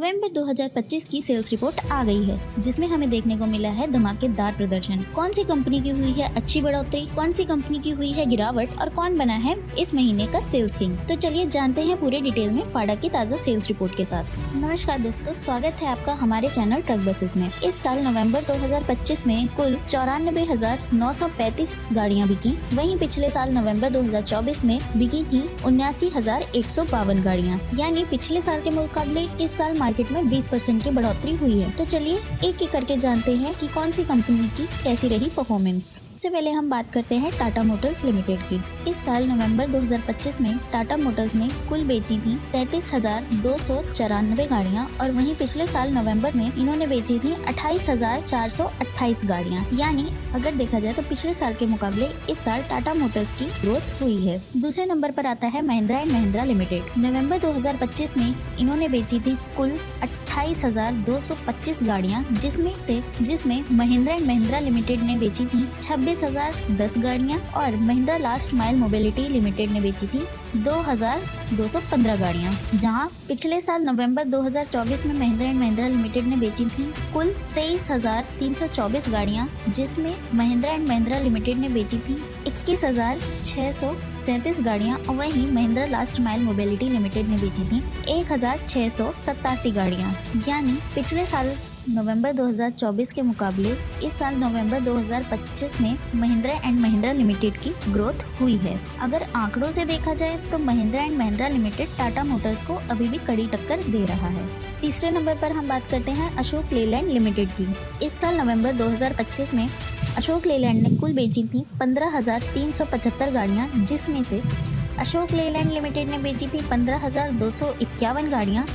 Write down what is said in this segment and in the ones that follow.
नवंबर 2025 की sales report आ गई है, जिसमें हमें देखने को मिला है धमाकेदार प्रदर्शन। कौन सी कंपनी की हुई है अच्छी बढ़ोतरी, कौन सी कंपनी की हुई है गिरावट और कौन बना है इस महीने का सेल्स किंग। तो चलिए जानते हैं पूरे डिटेल में फाडा की ताज़ा सेल्स रिपोर्ट के साथ। नमस्कार दोस्तों, स्वागत है आपका हमारे चैनल ट्रक बसेस में। इस साल नवंबर 2025 में कुल 94,935 गाड़ियाँ बिकी। वहीं पिछले साल नवंबर 2024 में बिकी थी 79,152 गाड़ियाँ। यानी पिछले साल के मुकाबले इस साल मार्केट में 20% की बढ़ोतरी हुई है। तो चलिए एक एक करके जानते हैं कि कौन सी कंपनी की कैसी रही परफॉर्मेंस। सबसे पहले हम बात करते हैं टाटा मोटर्स लिमिटेड की। इस साल नवंबर 2025 में टाटा मोटर्स ने कुल बेची थी 33,294 गाड़ियां और वहीं पिछले साल नवंबर में इन्होंने बेची थी 28,428 गाड़ियां। यानी अगर देखा जाए तो पिछले साल के मुकाबले इस साल टाटा मोटर्स की ग्रोथ हुई है। दूसरे नंबर पर आता है महिंद्रा एंड महिंद्रा लिमिटेड। नवंबर 2025 में इन्होंने बेची थी कुल 28,225 गाड़ियां, जिसमें महिंद्रा एंड महिंद्रा लिमिटेड ने बेची थी 26,010 गाड़ियां और Mahindra last mile mobility limited ने बेची थी 2,215 गाड़ियां। जहां पिछले साल नवंबर 2024 में महिंद्रा एंड महिंद्रा लिमिटेड ने बेची थी कुल 23,324 गाड़ियां, जिसमें महिंद्रा एंड महिंद्रा लिमिटेड ने बेची थी 21,637 गाड़ियां और वहीं Mahindra last mile mobility limited ने बेची थी 1,687 गाड़ियां। यानी पिछले साल नवंबर 2024 के मुकाबले इस साल नवंबर 2025 में महिंद्रा एंड महिंद्रा लिमिटेड की ग्रोथ हुई है। अगर आंकड़ों से देखा जाए तो Mahindra and Mahindra limited Tata Motors को अभी भी कड़ी टक्कर दे रहा है। तीसरे नंबर पर हम बात करते हैं अशोक लेलैंड लिमिटेड की। इस साल नवंबर 2025 में अशोक लेलैंड ने कुल बेची थी 15,375 गाड़ियाँ, जिसमें से अशोक लेलैंड लिमिटेड ने बेची थी 15,251 गाड़ियाँ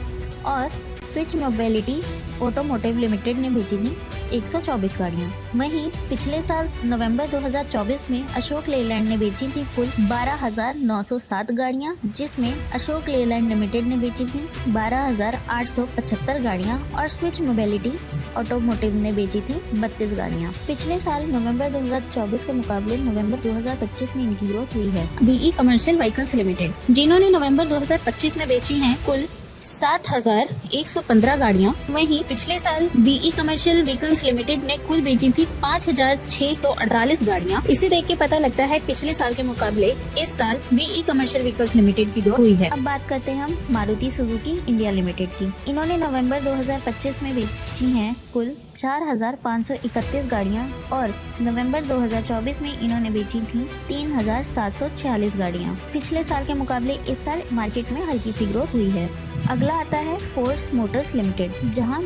और स्विच मोबिलिटी ऑटोमोटिव लिमिटेड ने भेजी थी 124 गाड़ियाँ। वहीं पिछले साल नवंबर 2024 में अशोक लेलैंड ने बेची थी कुल 12,907 गाड़ियाँ, जिसमें अशोक लेलैंड लिमिटेड ने बेची थी 12,875 गाड़ियाँ और स्विच मोबिलिटी ऑटोमोटिव ने बेची थी 32 गाड़ियाँ। पिछले साल नवंबर 2024 के मुकाबले नवंबर 2025 में इनकी ग्रोथ हुई है। बीई कमर्शियल व्हीकल्स लिमिटेड, जिन्होंने नवंबर 2025 में बेची हैं कुल 7,115 गाड़ियाँ। वहीं पिछले साल बीई कमर्शियल व्हीकल्स लिमिटेड ने कुल बेची थी 5,648 गाड़ियाँ। इसे देख के पता लगता है पिछले साल के मुकाबले इस साल बीई कमर्शियल व्हीकल्स लिमिटेड की ग्रोथ हुई है। अब बात करते हैं हम मारुति सुजुकी इंडिया लिमिटेड की। इन्होंने नवंबर 2025 में बेची हैं कुल 4,531 गाड़ियाँ और नवंबर 2024 में इन्होंने बेची थी 3,746 गाड़ियाँ। पिछले साल के मुकाबले इस साल मार्केट में हल्की सी ग्रोथ हुई है। अगला आता है फोर्स मोटर्स लिमिटेड, जहां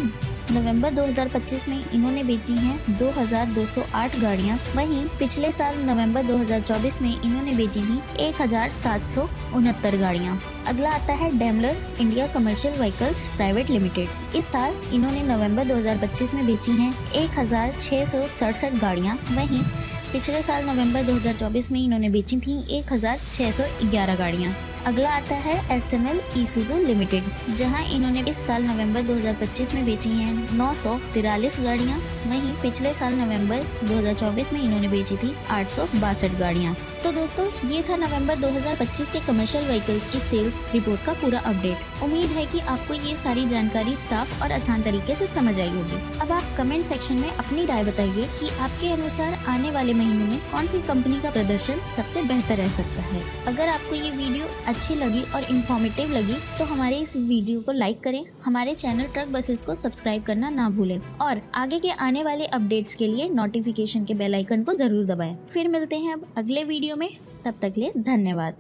नवंबर 2025 में इन्होंने बेची हैं 2,208 गाड़ियां। वहीं पिछले साल नवंबर 2024 में इन्होंने बेची थी 1,769 गाड़ियां। अगला आता है Daimler India commercial vehicles private limited. इस साल इन्होंने नवंबर 2025 में बेची हैं 1,667 गाड़ियां। वहीं पिछले साल नवंबर 2024 में इन्होंने बेची थी 1,611 गाड़ियाँ। अगला आता है SML ईसुजू लिमिटेड, जहां इन्होंने इस साल नवंबर 2025 में बेची हैं 943 गाड़ियां। वहीं पिछले साल नवंबर 2024 में इन्होंने बेची थी 862 गाड़ियां। तो दोस्तों, ये था नवंबर 2025 के कमर्शियल व्हीकल्स की सेल्स रिपोर्ट का पूरा अपडेट। उम्मीद है कि आपको ये सारी जानकारी साफ और आसान तरीके से समझ आई होगी। अब आप कमेंट सेक्शन में अपनी राय बताइए कि आपके अनुसार आने वाले महीनों में कौन सी कंपनी का प्रदर्शन सबसे बेहतर रह सकता है। अगर आपको ये वीडियो अच्छी लगी और इन्फॉर्मेटिव लगी तो हमारे इस वीडियो को लाइक करें, हमारे चैनल ट्रक बसेस को सब्सक्राइब करना ना भूलें और आगे के आने वाले अपडेट्स के लिए नोटिफिकेशन के बेल आइकन को जरूर दबाएं। फिर मिलते हैं अब अगले वीडियो में, तब तक के लिए धन्यवाद।